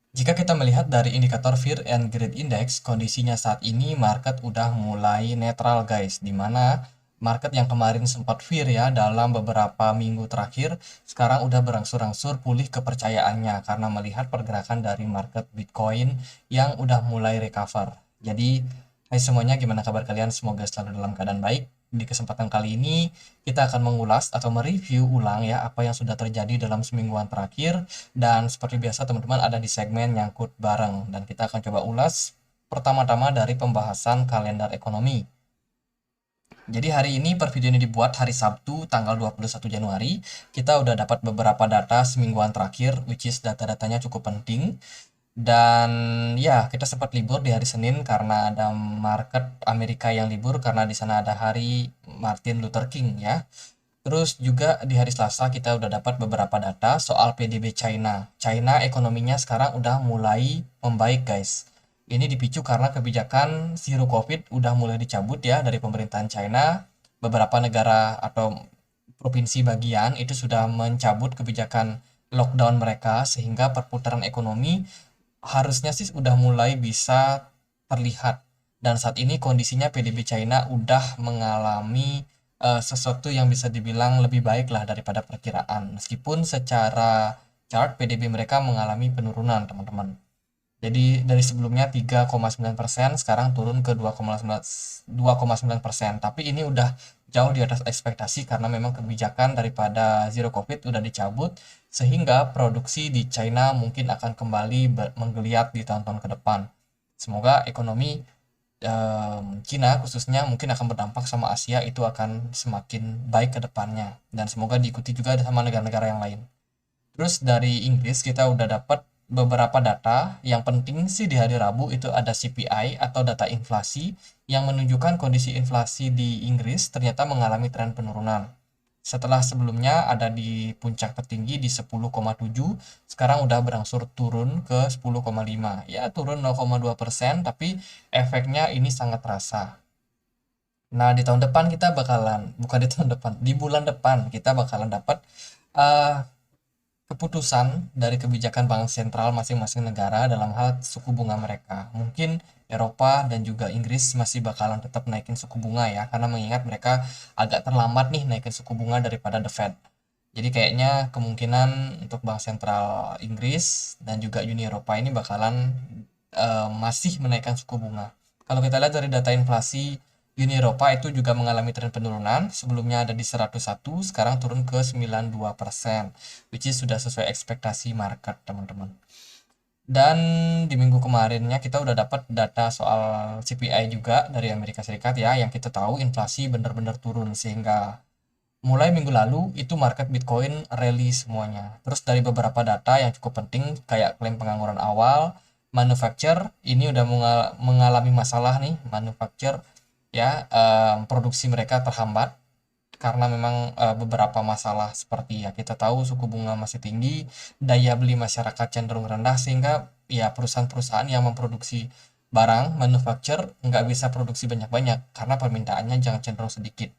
Jika kita melihat dari indikator Fear and Greed Index, kondisinya saat ini market udah mulai netral guys, di mana market yang kemarin sempat fear ya dalam beberapa minggu terakhir, sekarang udah berangsur-angsur pulih kepercayaannya karena melihat pergerakan dari market Bitcoin yang udah mulai recover. Jadi, hai semuanya, gimana kabar kalian? Semoga selalu dalam keadaan baik. Di kesempatan kali ini, kita akan mengulas atau mereview ulang ya apa yang sudah terjadi dalam semingguan terakhir, dan seperti biasa teman-teman ada di segmen nyangkut bareng dan kita akan coba ulas pertama-tama dari pembahasan kalender ekonomi. Jadi hari ini per video ini dibuat hari Sabtu tanggal 21 Januari. Kita udah dapat beberapa data semingguan terakhir, which is data-datanya cukup penting. Dan ya, kita sempat libur di hari Senin karena ada market Amerika yang libur karena di sana ada hari Martin Luther King ya. Terus juga di hari Selasa kita udah dapat beberapa data soal PDB China. China ekonominya sekarang udah mulai membaik guys. Ini dipicu karena kebijakan Zero Covid udah mulai dicabut ya dari pemerintahan China. Beberapa negara atau provinsi bagian itu sudah mencabut kebijakan lockdown mereka sehingga perputaran ekonomi harusnya sih udah mulai bisa terlihat. Dan saat ini kondisinya PDB China udah mengalami sesuatu yang bisa dibilang lebih baik lah daripada perkiraan. Meskipun secara chart PDB mereka mengalami penurunan, teman-teman. Jadi dari sebelumnya 3,9%, sekarang turun ke 2,9%. Tapi ini udah jauh di atas ekspektasi karena memang kebijakan daripada Zero Covid udah dicabut, sehingga produksi di China mungkin akan kembali menggeliat di tahun-tahun ke depan. Semoga ekonomi Cina khususnya mungkin akan berdampak sama Asia itu akan semakin baik ke depannya. Dan semoga diikuti juga sama negara-negara yang lain. Terus dari Inggris kita udah dapat beberapa data. Yang penting sih di hari Rabu itu ada CPI atau data inflasi yang menunjukkan kondisi inflasi di Inggris ternyata mengalami tren penurunan. Setelah sebelumnya ada di puncak tertinggi di 10,7, sekarang udah berangsur turun ke 10,5. Ya turun 0,2%, tapi efeknya ini sangat terasa. Nah, di tahun depan kita bakalan, bukan di tahun depan, di bulan depan kita bakalan dapat uh, keputusan dari kebijakan bank sentral masing-masing negara dalam hal suku bunga mereka. Mungkin Eropa dan juga Inggris masih bakalan tetap naikin suku bunga ya, karena mengingat mereka agak terlambat nih naikin suku bunga daripada The Fed. Jadi kayaknya kemungkinan untuk bank sentral Inggris dan juga Uni Eropa ini bakalan masih menaikkan suku bunga. Kalau kita lihat dari data inflasi Uni Eropa itu juga mengalami tren penurunan. Sebelumnya ada di 101, sekarang turun ke 92%, which is sudah sesuai ekspektasi market, teman-teman. Dan di minggu kemarinnya kita udah dapat data soal CPI juga dari Amerika Serikat ya, yang kita tahu inflasi benar-benar turun sehingga mulai minggu lalu itu market Bitcoin rally semuanya. Terus dari beberapa data yang cukup penting kayak klaim pengangguran awal, manufacture ini udah mengalami masalah nih, manufacture ya, produksi mereka terhambat karena memang beberapa masalah seperti ya kita tahu suku bunga masih tinggi, daya beli masyarakat cenderung rendah sehingga ya perusahaan-perusahaan yang memproduksi barang manufacture nggak bisa produksi banyak-banyak karena permintaannya jangan cenderung sedikit.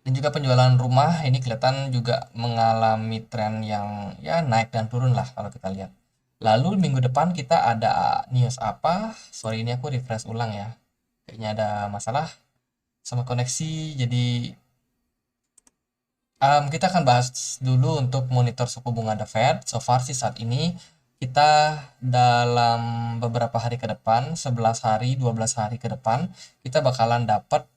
Dan juga penjualan rumah ini kelihatan juga mengalami tren yang ya naik dan turun lah kalau kita lihat. Lalu minggu depan kita ada news apa? Sorry ini aku refresh ulang ya. Kayaknya ada masalah sama koneksi. Jadi kita akan bahas dulu untuk monitor suku bunga The Fed. So far sih saat ini kita dalam beberapa hari ke depan, 11 hari, 12 hari ke depan, kita bakalan dapat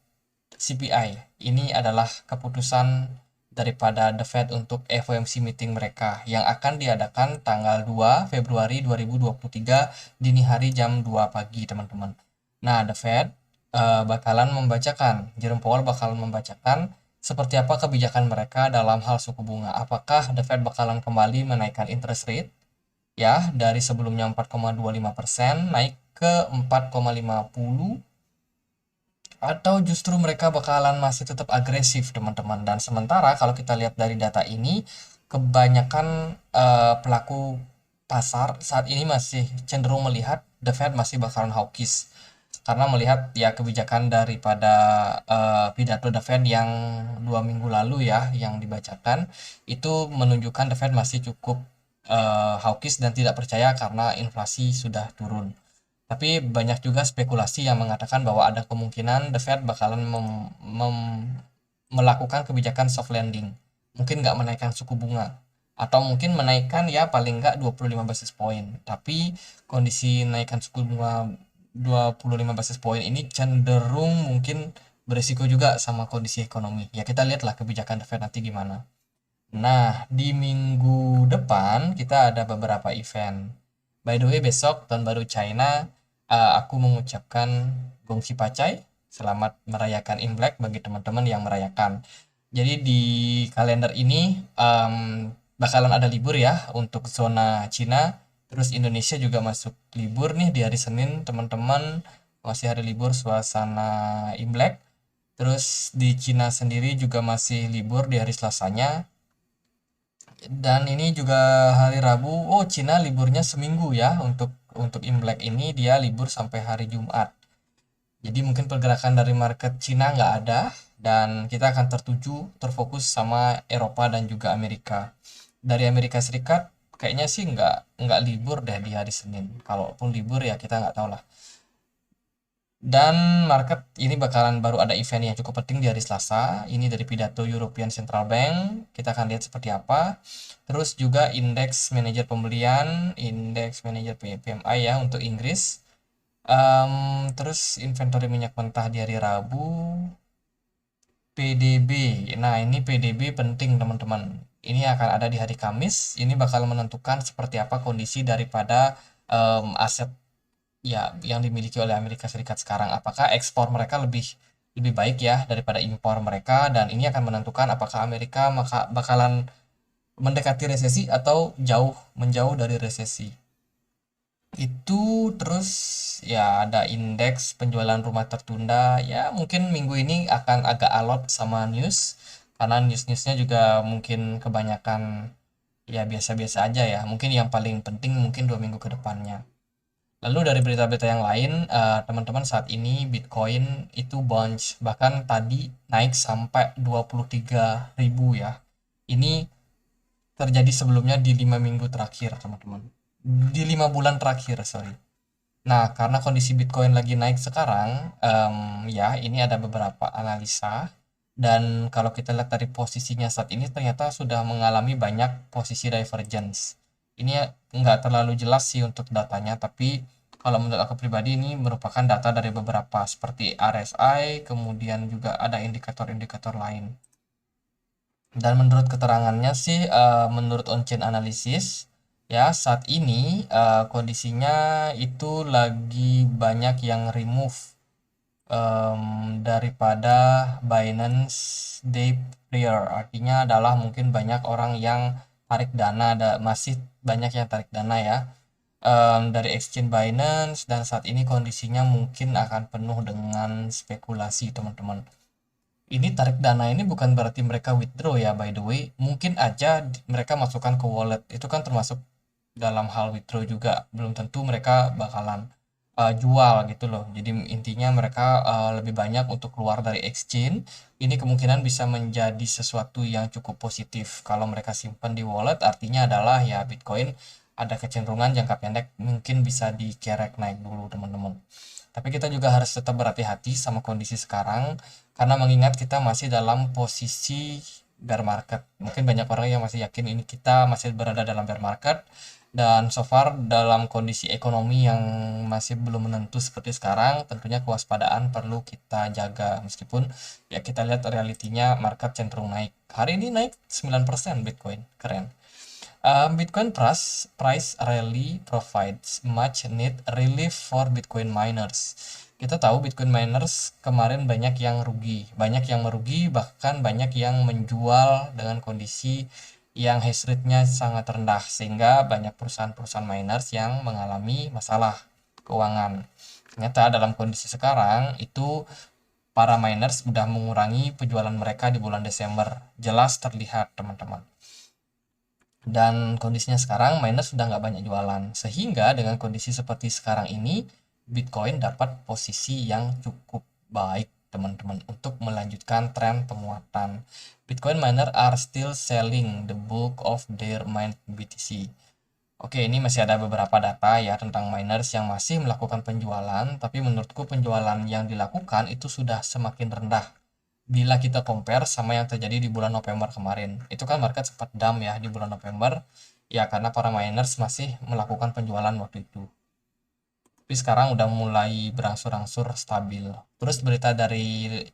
CPI. Ini adalah keputusan daripada The Fed untuk FOMC meeting mereka yang akan diadakan tanggal 2 Februari 2023 dini hari jam 2 pagi, teman-teman. Nah, The Fed bakalan membacakan, Jerome Powell bakalan membacakan seperti apa kebijakan mereka dalam hal suku bunga. Apakah The Fed bakalan kembali menaikkan interest rate ya dari sebelumnya 4,25% naik ke 4,50, atau justru mereka bakalan masih tetap agresif, teman-teman. Dan sementara kalau kita lihat dari data ini, kebanyakan pelaku pasar saat ini masih cenderung melihat The Fed masih bakalan hawkish karena melihat ya kebijakan daripada pidato The Fed yang 2 minggu lalu ya yang dibacakan itu menunjukkan The Fed masih cukup hawkish dan tidak percaya karena inflasi sudah turun. Tapi banyak juga spekulasi yang mengatakan bahwa ada kemungkinan The Fed bakalan melakukan kebijakan soft landing. Mungkin nggak menaikkan suku bunga. Atau mungkin menaikkan ya paling nggak 25 basis point. Tapi kondisi naikkan suku bunga 25 basis point ini cenderung mungkin beresiko juga sama kondisi ekonomi. Ya kita lihatlah kebijakan The Fed nanti gimana. Nah, di minggu depan kita ada beberapa event. By the way, besok tahun baru China, aku mengucapkan Gongxi Pacai, selamat merayakan Imlek bagi teman-teman yang merayakan. Jadi di kalender ini bakalan ada libur ya untuk zona Cina, terus Indonesia juga masuk libur nih di hari Senin, teman-teman masih hari libur suasana Imlek. Terus di Cina sendiri juga masih libur di hari Selasanya. Dan ini juga hari Rabu. Oh, Cina liburnya seminggu ya untuk Imlek ini dia libur sampai hari Jumat. Jadi mungkin pergerakan dari market Cina nggak ada dan kita akan terfokus sama Eropa dan juga Amerika. Dari Amerika Serikat kayaknya sih nggak libur deh di hari Senin. Kalaupun libur ya kita nggak tahu lah. Dan market ini bakalan baru ada event yang cukup penting di hari Selasa. Ini dari pidato European Central Bank. Kita akan lihat seperti apa. Terus juga indeks manajer pembelian, indeks manajer PMI ya untuk Inggris. Terus inventory minyak mentah di hari Rabu. PDB. Nah, ini PDB penting teman-teman. Ini akan ada di hari Kamis. Ini bakal menentukan seperti apa kondisi daripada aset ya yang dimiliki oleh Amerika Serikat sekarang. Apakah ekspor mereka lebih lebih baik ya daripada impor mereka, dan ini akan menentukan apakah Amerika bakalan mendekati resesi atau menjauh dari resesi. Itu terus ya ada indeks penjualan rumah tertunda. Ya mungkin minggu ini akan agak alot sama news karena news-newsnya juga mungkin kebanyakan ya biasa-biasa aja ya. Mungkin yang paling penting mungkin 2 minggu ke depannya. Lalu dari berita-berita yang lain, teman-teman, saat ini Bitcoin itu bounce, bahkan tadi naik sampai 23.000 ya. Ini terjadi sebelumnya di 5 minggu terakhir, teman-teman. Di 5 bulan terakhir, sorry. Nah, karena kondisi Bitcoin lagi naik sekarang, ya ini ada beberapa analisa. Dan kalau kita lihat dari posisinya saat ini ternyata sudah mengalami banyak posisi divergence. Ini nggak terlalu jelas sih untuk datanya, tapi kalau menurut aku pribadi ini merupakan data dari beberapa seperti RSI, kemudian juga ada indikator-indikator lain. Dan menurut keterangannya sih, menurut on-chain analysis, ya saat ini kondisinya itu lagi banyak yang remove daripada Binance Day Prayer. Artinya adalah mungkin banyak orang yang tarik dana, masih banyak yang tarik dana ya dari exchange Binance, dan saat ini kondisinya mungkin akan penuh dengan spekulasi teman-teman. Ini tarik dana ini bukan berarti mereka withdraw ya, by the way. Mungkin aja mereka masukkan ke wallet. Itu kan termasuk dalam hal withdraw juga. Belum tentu mereka bakalan jual gitu loh. Jadi intinya mereka lebih banyak untuk keluar dari exchange. Ini kemungkinan bisa menjadi sesuatu yang cukup positif. Kalau mereka simpan di wallet, artinya adalah ya Bitcoin ada kecenderungan jangka pendek mungkin bisa dikerek naik dulu teman-teman. Tapi kita juga harus tetap berhati-hati sama kondisi sekarang karena mengingat kita masih dalam posisi bear market. Mungkin banyak orang yang masih yakin ini kita masih berada dalam bear market, dan so far dalam kondisi ekonomi yang masih belum menentu seperti sekarang, tentunya kewaspadaan perlu kita jaga. Meskipun ya kita lihat realitinya market cenderung naik. Hari ini naik 9% Bitcoin, keren. Bitcoin price rally provides much need relief for Bitcoin miners. Kita tahu Bitcoin miners kemarin banyak yang merugi, bahkan banyak yang menjual dengan kondisi yang hash rate-nya sangat rendah, sehingga banyak perusahaan-perusahaan miners yang mengalami masalah keuangan. Ternyata dalam kondisi sekarang itu para miners sudah mengurangi penjualan mereka di bulan Desember. Jelas terlihat teman-teman. Dan kondisinya sekarang miners sudah nggak banyak jualan, sehingga dengan kondisi seperti sekarang ini Bitcoin dapat posisi yang cukup baik teman-teman untuk melanjutkan tren penguatan. Bitcoin miner are still selling the bulk of their mined BTC. Oke, ini masih ada beberapa data ya tentang miners yang masih melakukan penjualan, tapi menurutku penjualan yang dilakukan itu sudah semakin rendah bila kita compare sama yang terjadi di bulan November kemarin. Itu kan market sempat down ya di bulan November, ya karena para miners masih melakukan penjualan waktu itu. Tapi sekarang udah mulai berangsur-angsur stabil. Terus dari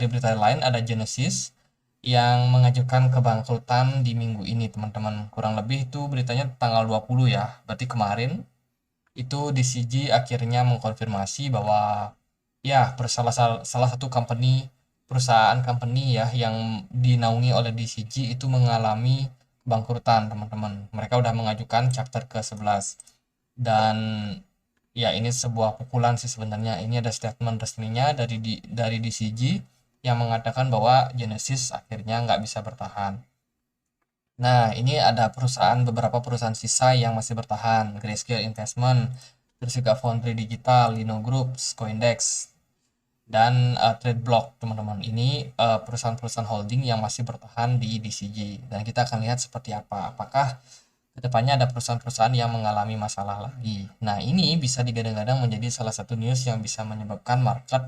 berita lain ada Genesis yang mengajukan kebangkrutan di minggu ini, teman-teman. Kurang lebih itu beritanya tanggal 20 ya. Berarti kemarin itu DCG akhirnya mengkonfirmasi bahwa ya salah satu perusahaan company ya yang dinaungi oleh DCG itu mengalami bangkrutan, teman-teman. Mereka udah mengajukan chapter ke-11 dan ya ini sebuah pukulan sih sebenarnya. Ini ada statement resminya dari DCG yang mengatakan bahwa Genesis akhirnya nggak bisa bertahan. Nah, ini ada beberapa perusahaan sisa yang masih bertahan. Grayscale Investment, terus juga Foundry Digital, Lino Groups, Coindex, dan TradeBlock, teman-teman. Ini perusahaan-perusahaan holding yang masih bertahan di DCG. Dan kita akan lihat seperti apa. Apakah kedepannya ada perusahaan-perusahaan yang mengalami masalah lagi. Nah, ini bisa digadang-gadang menjadi salah satu news yang bisa menyebabkan market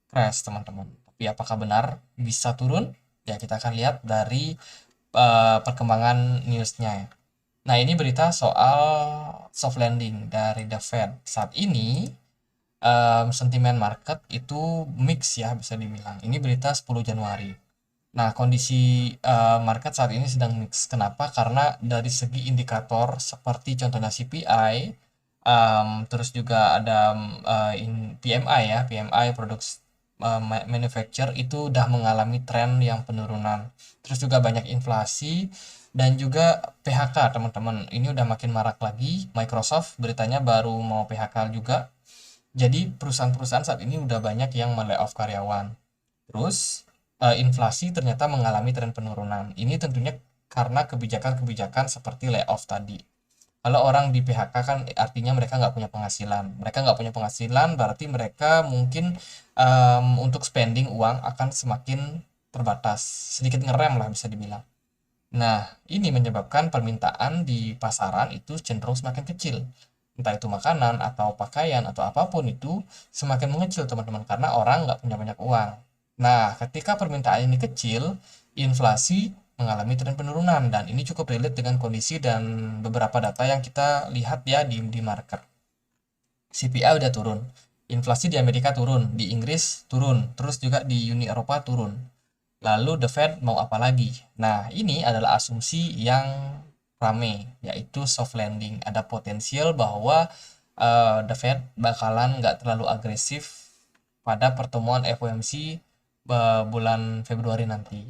crash, teman-teman. Tapi apakah benar bisa turun? Ya, kita akan lihat dari perkembangan newsnya. Nah, ini berita soal soft landing dari The Fed. Saat ini sentimen market itu mix ya bisa dibilang. Ini berita 10 Januari. Nah, kondisi market saat ini sedang mix. Kenapa? Karena dari segi indikator seperti contohnya CPI, terus juga ada PMI ya, PMI Products Manufacture itu udah mengalami tren yang penurunan. Terus juga banyak inflasi dan juga PHK, teman-teman. Ini udah makin marak lagi. Microsoft beritanya baru mau PHK juga. Jadi perusahaan-perusahaan saat ini udah banyak yang melayoff karyawan. Terus inflasi ternyata mengalami tren penurunan. Ini tentunya karena kebijakan-kebijakan seperti layoff tadi. Kalau orang di PHK kan artinya mereka nggak punya penghasilan. Mereka nggak punya penghasilan berarti mereka mungkin untuk spending uang akan semakin terbatas. Sedikit ngerem lah bisa dibilang. Nah, ini menyebabkan permintaan di pasaran itu cenderung semakin kecil. Entah itu makanan atau pakaian atau apapun itu semakin mengecil teman-teman karena orang nggak punya banyak uang. Nah, ketika permintaan ini kecil, inflasi mengalami tren penurunan dan ini cukup relate dengan kondisi dan beberapa data yang kita lihat ya di market. CPI udah turun, inflasi di Amerika turun, di Inggris turun, terus juga di Uni Eropa turun. Lalu The Fed mau apa lagi? Nah, ini adalah asumsi yang rame, yaitu soft landing. Ada potensial bahwa The Fed bakalan nggak terlalu agresif pada pertemuan FOMC bulan Februari nanti.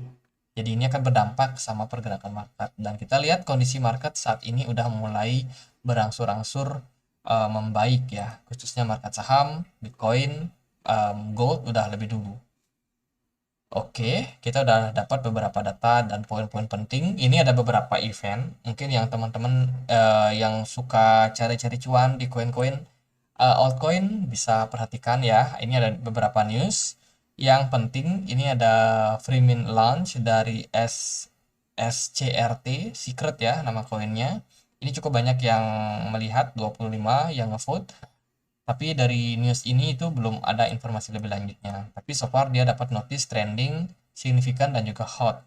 Jadi ini akan berdampak sama pergerakan market. Dan kita lihat kondisi market saat ini udah mulai berangsur-angsur membaik ya, khususnya market saham, Bitcoin, gold udah lebih dulu. Oke, kita udah dapat beberapa data dan poin-poin penting. Ini ada beberapa event, mungkin yang teman-teman yang suka cari-cari cuan di koin-koin altcoin bisa perhatikan ya. Ini ada beberapa news. Yang penting ini ada free mint launch dari SCRT, Secret ya nama koinnya. Ini cukup banyak yang melihat, 25 yang ngevote. Tapi dari news ini itu belum ada informasi lebih lanjutnya. Tapi so far dia dapat notice trending, signifikan dan juga hot.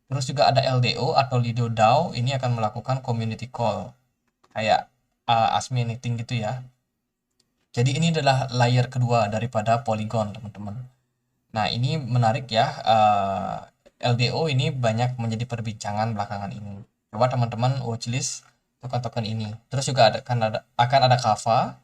Terus juga ada LDO atau Lido DAO, ini akan melakukan community call. Kayak ASME meeting gitu ya. Jadi ini adalah layer kedua daripada Polygon, teman-teman. Nah, ini menarik ya. LDO ini banyak menjadi perbincangan belakangan ini. Coba teman-teman watchlist token-token ini. Terus juga akan ada Kava.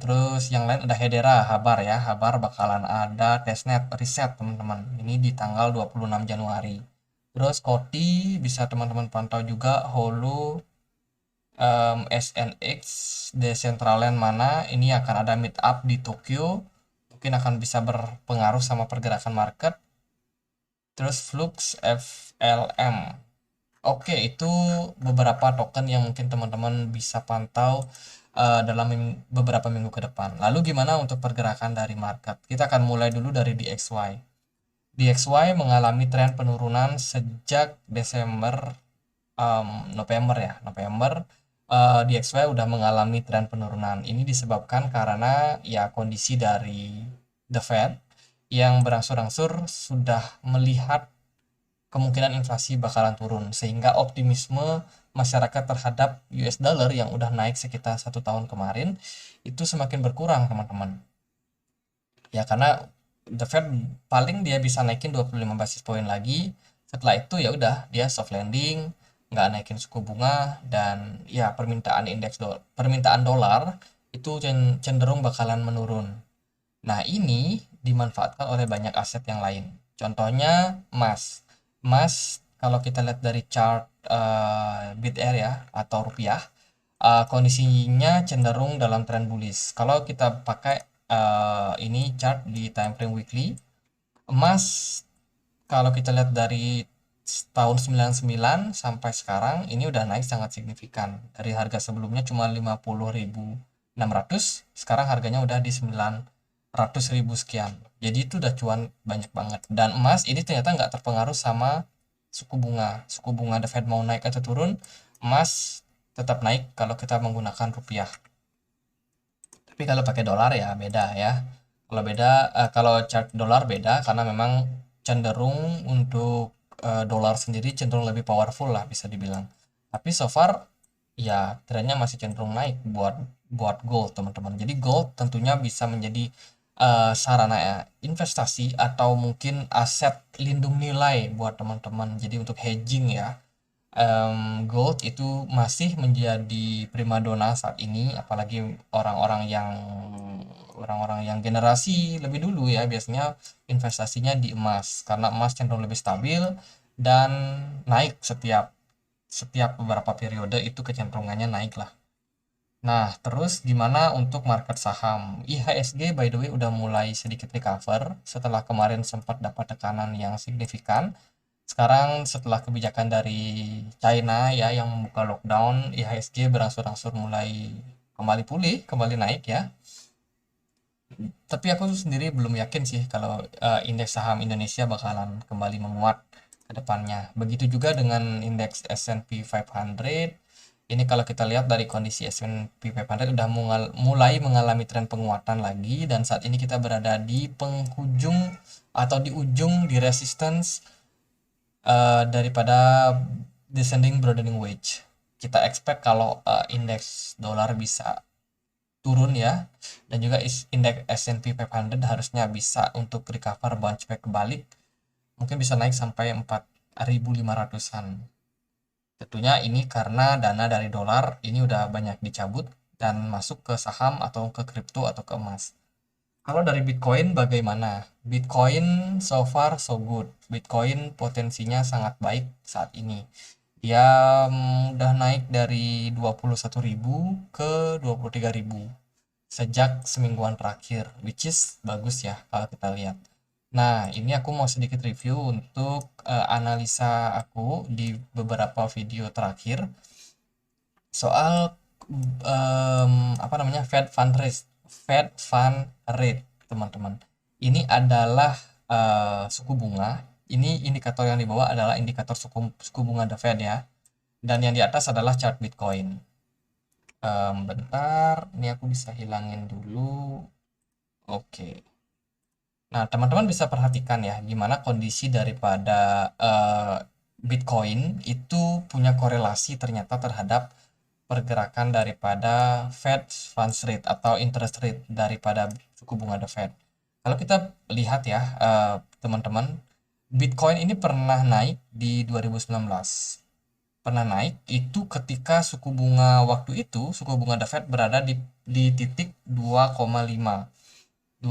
Terus yang lain ada Hedera, Habar ya. Habar bakalan ada testnet reset, teman-teman. Ini di tanggal 26 Januari. Terus Koti bisa teman-teman pantau juga. Holo, SNX, Decentraland mana. Ini akan ada meet up di Tokyo. Mungkin akan bisa berpengaruh sama pergerakan market. Terus Flux, FLM. Oke, itu beberapa token yang mungkin teman-teman bisa pantau dalam beberapa minggu ke depan. Lalu gimana untuk pergerakan dari market? Kita akan mulai dulu dari DXY. DXY mengalami tren penurunan sejak Desember November ya, November DXY udah mengalami tren penurunan. Ini disebabkan karena ya kondisi dari The Fed yang berangsur-angsur sudah melihat kemungkinan inflasi bakalan turun, sehingga optimisme masyarakat terhadap US dollar yang udah naik sekitar 1 tahun kemarin itu semakin berkurang, teman-teman. Ya karena The Fed paling dia bisa naikin 25 basis point lagi. Setelah itu ya udah dia soft landing, nggak naikin suku bunga, dan ya permintaan dolar itu cenderung bakalan menurun. Nah, ini dimanfaatkan oleh banyak aset yang lain. Contohnya emas. Emas kalau kita lihat dari chart BITR ya atau rupiah, kondisinya cenderung dalam tren bullish. Kalau kita pakai ini chart di time frame weekly, emas kalau kita lihat dari tahun 99 sampai sekarang ini udah naik sangat signifikan. Dari harga sebelumnya cuma 50.600, sekarang harganya udah di 900.000 sekian. Jadi itu udah cuan banyak banget. Dan emas ini ternyata nggak terpengaruh sama suku bunga. Suku bunga The Fed mau naik atau turun, emas tetap naik kalau kita menggunakan rupiah. Tapi kalau pakai dolar ya beda ya. Kalau chart dolar beda karena memang cenderung untuk dolar sendiri cenderung lebih powerful lah bisa dibilang. Tapi so far ya trennya masih cenderung naik buat buat gold, teman-teman. Jadi gold tentunya bisa menjadi sarana ya, investasi atau mungkin aset lindung nilai buat teman-teman. Jadi untuk hedging ya, gold itu masih menjadi primadona saat ini, apalagi orang-orang yang generasi lebih dulu ya biasanya investasinya di emas karena emas cenderung lebih stabil dan naik setiap setiap beberapa periode itu kecenderungannya naik lah. Nah, terus gimana untuk market saham? IHSG by the way udah mulai sedikit recover setelah kemarin sempat dapat tekanan yang signifikan. Sekarang setelah kebijakan dari China ya yang membuka lockdown, IHSG berangsur-angsur mulai kembali pulih, kembali naik ya. Tapi aku sendiri belum yakin sih kalau indeks saham Indonesia bakalan kembali menguat ke depannya. Begitu juga dengan indeks S&P 500. Ini kalau kita lihat dari kondisi S&P 500 udah mulai mengalami tren penguatan lagi, dan saat ini kita berada di penghujung atau di ujung di resistance daripada descending broadening wedge. Kita expect kalau indeks dolar bisa turun ya, dan juga indeks S&P 500 harusnya bisa untuk recover bounce back kebalik, mungkin bisa naik sampai 4.500-an. Tentunya ini karena dana dari dolar ini udah banyak dicabut dan masuk ke saham atau ke kripto atau ke emas. Kalau dari Bitcoin bagaimana? Bitcoin so far so good. Bitcoin potensinya sangat baik saat ini. Dia udah naik dari 21.000 ke 23.000 sejak semingguan terakhir, which is bagus ya kalau kita lihat. Nah, ini aku mau sedikit review untuk analisa aku di beberapa video terakhir soal apa namanya Fed Fund Rate, teman-teman. Ini adalah suku bunga. Ini indikator yang di bawah adalah indikator suku bunga The Fed ya. Dan yang di atas adalah chart Bitcoin. Bentar, ini aku bisa hilangin dulu. Oke. Nah, teman-teman bisa perhatikan ya, gimana kondisi daripada Bitcoin itu punya korelasi ternyata terhadap pergerakan daripada Fed Funds Rate atau interest rate daripada suku bunga The Fed. Kalau kita lihat ya, teman-teman, Bitcoin ini pernah naik di 2019. Pernah naik itu ketika suku bunga waktu itu, suku bunga The Fed berada di titik 2,5%.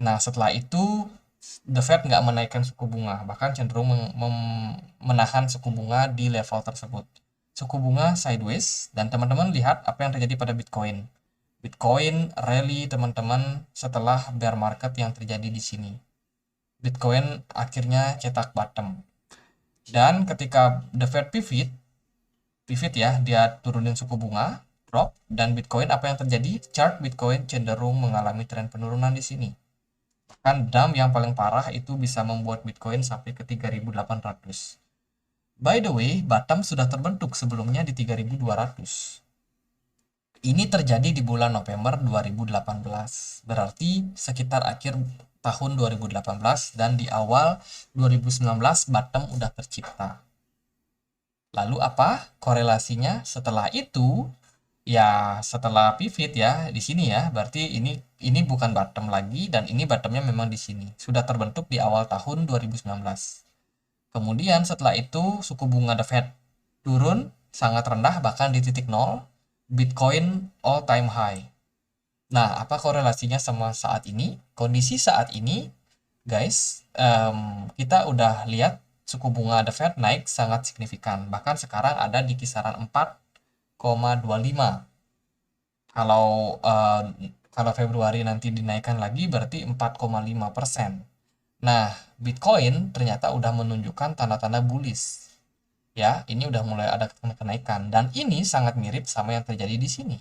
Nah, setelah itu The Fed nggak menaikkan suku bunga, bahkan cenderung menahan suku bunga di level tersebut. Suku bunga sideways, dan teman-teman lihat apa yang terjadi pada Bitcoin. Bitcoin rally, teman-teman, setelah bear market yang terjadi di sini. Bitcoin akhirnya cetak bottom. Dan ketika The Fed pivot ya, dia turunin suku bunga, drop, dan Bitcoin apa yang terjadi? Chart Bitcoin cenderung mengalami tren penurunan di sini. Kan dump yang paling parah itu bisa membuat Bitcoin sampai ke 3.800. By the way, bottom sudah terbentuk sebelumnya di 3.200. Ini terjadi di bulan November 2018. Berarti sekitar akhir tahun 2018 dan di awal 2019 bottom udah tercipta. Lalu apa korelasinya? Setelah itu, ya setelah pivot ya di sini ya, berarti ini bukan bottom lagi dan ini bottomnya memang di sini. Sudah terbentuk di awal tahun 2019. Kemudian setelah itu suku bunga The Fed turun sangat rendah bahkan di titik nol, Bitcoin all time high. Nah, apa korelasinya sama saat ini? Kondisi saat ini, guys, kita udah lihat suku bunga The Fed naik sangat signifikan. Bahkan sekarang ada di kisaran 4,25. Kalau Februari nanti dinaikkan lagi berarti 4,5%. Nah, Bitcoin ternyata udah menunjukkan tanda-tanda bullish. Ya, ini udah mulai ada kenaikan dan ini sangat mirip sama yang terjadi di sini.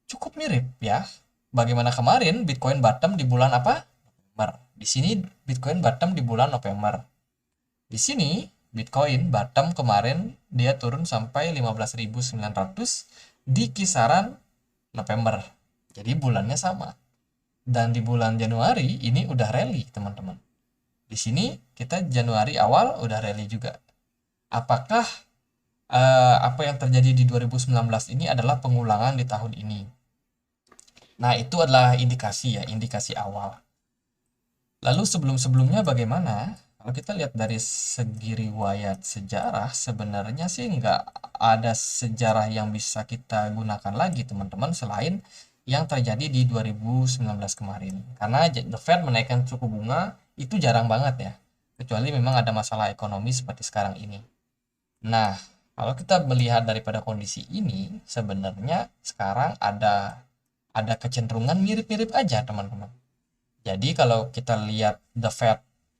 Cukup mirip ya. Bagaimana kemarin Bitcoin bottom di bulan apa? November. Di sini Bitcoin bottom di bulan November. Di sini Bitcoin bottom kemarin dia turun sampai 15.900 di kisaran November. Jadi bulannya sama. Dan di bulan Januari ini udah rally, teman-teman. Di sini kita Januari awal udah rally juga. Apakah apa yang terjadi di 2019 ini adalah pengulangan di tahun ini? Nah, itu adalah indikasi ya, indikasi awal. Lalu sebelum-sebelumnya bagaimana? Kalau kita lihat dari segi riwayat sejarah, sebenarnya sih nggak ada sejarah yang bisa kita gunakan lagi, teman-teman, selain yang terjadi di 2019 kemarin. Karena The Fed menaikkan suku bunga itu jarang banget ya, kecuali memang ada masalah ekonomi seperti sekarang ini. Nah, kalau kita melihat daripada kondisi ini, sebenarnya sekarang ada kecenderungan mirip-mirip aja, teman-teman. Jadi kalau kita lihat The Fed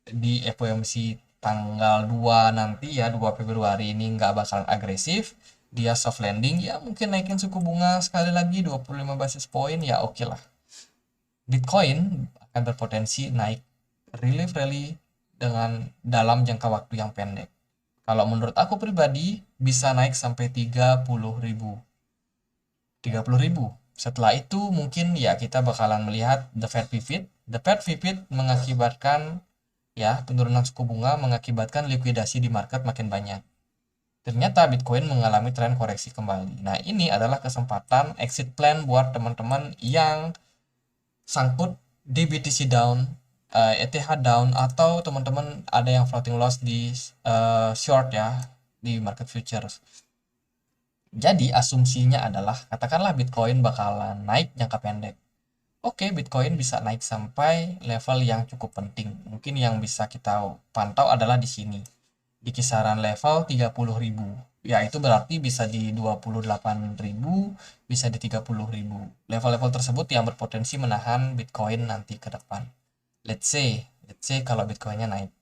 di FOMC tanggal 2 nanti ya, 2 Februari ini nggak bakalan agresif, dia soft landing ya, mungkin naikin suku bunga sekali lagi 25 basis point ya, oke lah. Bitcoin akan berpotensi naik rally dengan dalam jangka waktu yang pendek. Kalau menurut aku pribadi bisa naik sampai 30.000. 30.000. Setelah itu mungkin ya kita bakalan melihat The Fed pivot. The Fed pivot mengakibatkan ya penurunan suku bunga, mengakibatkan likuidasi di market makin banyak. Ternyata Bitcoin mengalami tren koreksi kembali. Nah, ini adalah kesempatan exit plan buat teman-teman yang sangkut di BTC down, ETH down, atau teman-teman ada yang floating loss di short ya, di market futures. Jadi asumsinya adalah katakanlah Bitcoin bakalan naik jangka pendek. Oke, Bitcoin bisa naik sampai level yang cukup penting. Mungkin yang bisa kita pantau adalah di sini. Di kisaran level 30.000. Ya, itu berarti bisa di 28.000, bisa di 30.000. Level-level tersebut yang berpotensi menahan Bitcoin nanti ke depan. Let's say kalau Bitcoinnya naik.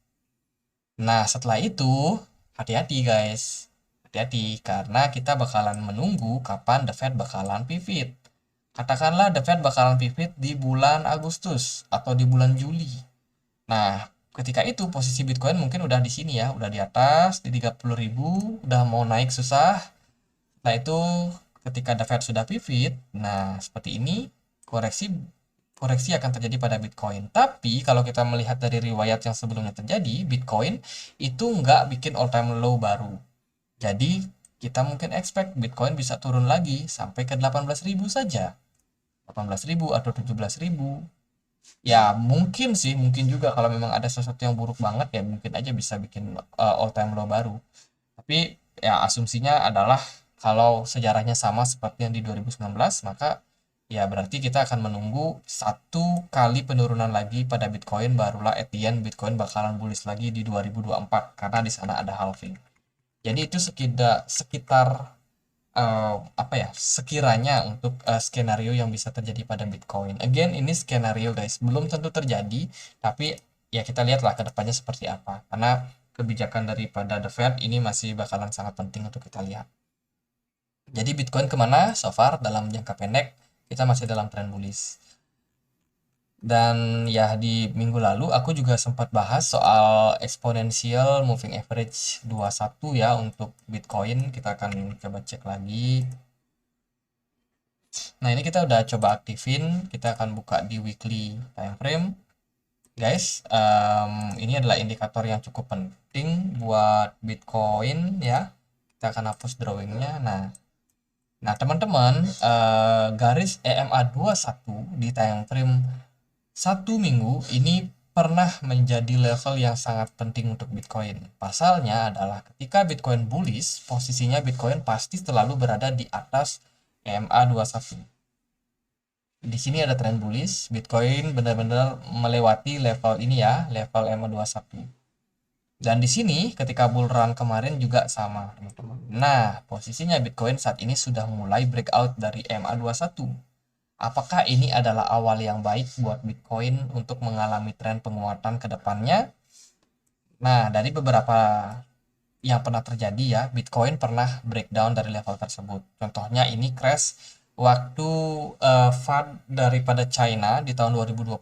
Nah, setelah itu hati-hati guys. Hati-hati karena kita bakalan menunggu kapan The Fed bakalan pivot. Katakanlah The Fed bakalan pivot di bulan Agustus atau di bulan Juli. Nah, ketika itu posisi Bitcoin mungkin udah di sini ya, udah di atas di 30.000, udah mau naik susah. Setelah itu ketika The Fed sudah pivot, nah seperti ini koreksi akan terjadi pada Bitcoin. Tapi kalau kita melihat dari riwayat yang sebelumnya terjadi, Bitcoin itu nggak bikin all time low baru. Jadi kita mungkin expect Bitcoin bisa turun lagi sampai ke 18.000 saja. 18.000 atau 17.000. Ya mungkin sih, mungkin juga kalau memang ada sesuatu yang buruk banget ya mungkin aja bisa bikin all time low baru. Tapi ya asumsinya adalah kalau sejarahnya sama seperti yang di 2019, maka ya berarti kita akan menunggu satu kali penurunan lagi pada Bitcoin, barulah at the end Bitcoin bakalan bullish lagi di 2024 karena di sana ada halving. Jadi itu sekitar apa ya, sekiranya untuk skenario yang bisa terjadi pada Bitcoin. Again, ini skenario guys, belum tentu terjadi, tapi ya kita lihatlah ke depannya seperti apa. Karena kebijakan daripada The Fed ini masih bakalan sangat penting untuk kita lihat. Jadi Bitcoin kemana? So far dalam jangka pendek kita masih dalam tren bullish. Dan ya di minggu lalu aku juga sempat bahas soal exponential moving average 21 ya untuk Bitcoin. Kita akan coba cek lagi. Nah, ini kita udah coba aktifin. Kita akan buka di weekly time frame. Guys, ini adalah indikator yang cukup penting buat Bitcoin ya. Kita akan hapus drawingnya. Nah teman-teman, garis EMA 21 di time frame 1 minggu ini pernah menjadi level yang sangat penting untuk Bitcoin. Pasalnya adalah ketika Bitcoin bullish, posisinya Bitcoin pasti selalu berada di atas EMA 21. Di sini ada tren bullish, Bitcoin benar-benar melewati level ini ya, level EMA 21. Dan di sini ketika bull run kemarin juga sama, teman-teman. Nah, posisinya Bitcoin saat ini sudah mulai breakout dari EMA 21. Apakah ini adalah awal yang baik buat Bitcoin untuk mengalami tren penguatan ke depannya? Nah, dari beberapa yang pernah terjadi ya, Bitcoin pernah breakdown dari level tersebut. Contohnya ini crash waktu FUD daripada China di tahun 2021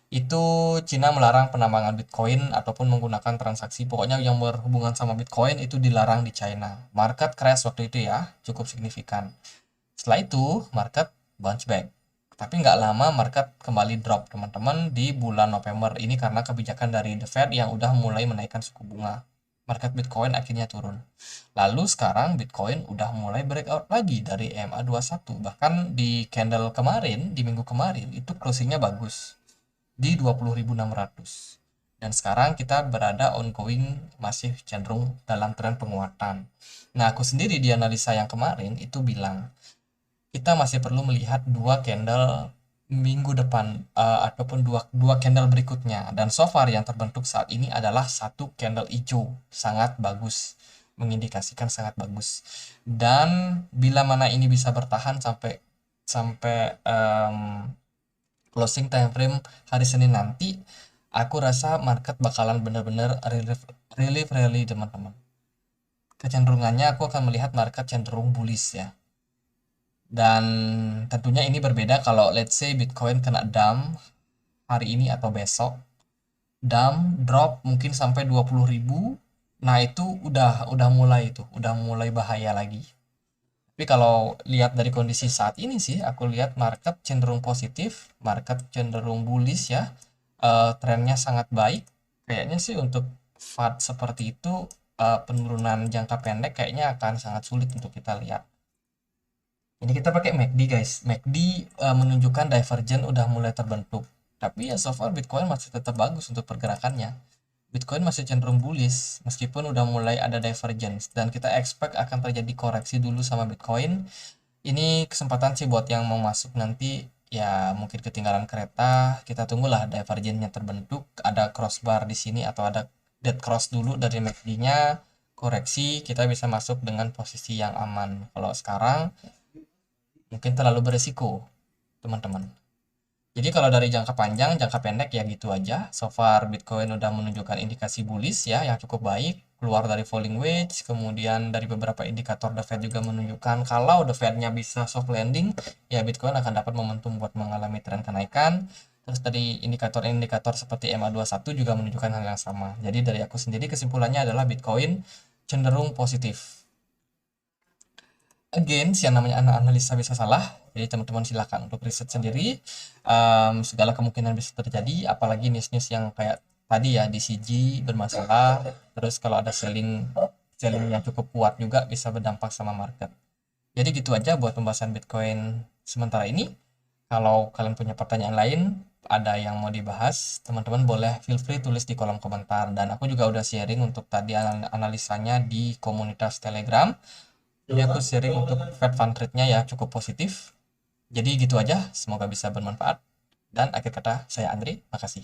itu Cina melarang penambangan Bitcoin ataupun menggunakan transaksi pokoknya yang berhubungan sama Bitcoin itu dilarang di China. Market crash waktu itu ya, cukup signifikan. Setelah itu market bounce back. Tapi nggak lama market kembali drop teman-teman di bulan November ini karena kebijakan dari The Fed yang udah mulai menaikkan suku bunga. Market Bitcoin akhirnya turun. Lalu sekarang Bitcoin udah mulai breakout lagi dari EMA 21. Bahkan di candle kemarin, di minggu kemarin itu closingnya bagus di 20.600. Dan sekarang kita berada ongoing masih cenderung dalam tren penguatan. Nah, aku sendiri di analisa yang kemarin itu bilang kita masih perlu melihat dua candle minggu depan ataupun dua candle berikutnya, dan so far yang terbentuk saat ini adalah satu candle hijau sangat bagus, mengindikasikan sangat bagus. Dan bila mana ini bisa bertahan sampai sampai closing time frame hari Senin nanti, aku rasa market bakalan benar-benar relief rally teman-teman. Kecenderungannya aku akan melihat market cenderung bullish ya. Dan tentunya ini berbeda kalau let's say Bitcoin kena dump hari ini atau besok. Dump drop mungkin sampai 20.000. Nah, itu udah mulai bahaya lagi. Tapi kalau lihat dari kondisi saat ini sih, aku lihat market cenderung positif, market cenderung bullish ya. Trennya sangat baik. Kayaknya sih untuk FUD seperti itu, penurunan jangka pendek kayaknya akan sangat sulit untuk kita lihat. Ini kita pakai MACD guys. MACD menunjukkan divergent udah mulai terbentuk. Tapi ya so far Bitcoin masih tetap bagus untuk pergerakannya. Bitcoin masih cenderung bullish meskipun udah mulai ada divergence, dan kita expect akan terjadi koreksi dulu sama Bitcoin. Ini kesempatan sih buat yang mau masuk nanti ya, mungkin ketinggalan kereta. Kita tunggulah divergence-nya terbentuk, ada crossbar di sini atau ada dead cross dulu dari MACD-nya. Koreksi kita bisa masuk dengan posisi yang aman. Kalau sekarang mungkin terlalu beresiko teman-teman. Jadi kalau dari jangka panjang, jangka pendek ya gitu aja. So far Bitcoin udah menunjukkan indikasi bullish ya yang cukup baik, keluar dari falling wedge, kemudian dari beberapa indikator The Fed juga menunjukkan kalau The Fed-nya bisa soft landing, ya Bitcoin akan dapat momentum buat mengalami tren kenaikan. Terus dari indikator-indikator seperti EMA21 juga menunjukkan hal yang sama. Jadi dari aku sendiri kesimpulannya adalah Bitcoin cenderung positif. Again, yang namanya analisa bisa salah, jadi teman-teman silakan untuk riset sendiri. Segala kemungkinan bisa terjadi, apalagi news-news yang kayak tadi ya, DCG bermasalah, terus kalau ada selling yang cukup kuat juga bisa berdampak sama market. Jadi gitu aja buat pembahasan Bitcoin sementara ini. Kalau kalian punya pertanyaan lain, ada yang mau dibahas, teman-teman boleh feel free tulis di kolom komentar. Dan aku juga udah sharing untuk tadi analisanya di komunitas Telegram. Jadi aku sharing untuk Fed Fund Rate-nya ya cukup positif. Jadi gitu aja, semoga bisa bermanfaat. Dan akhir kata, saya Andri, makasih.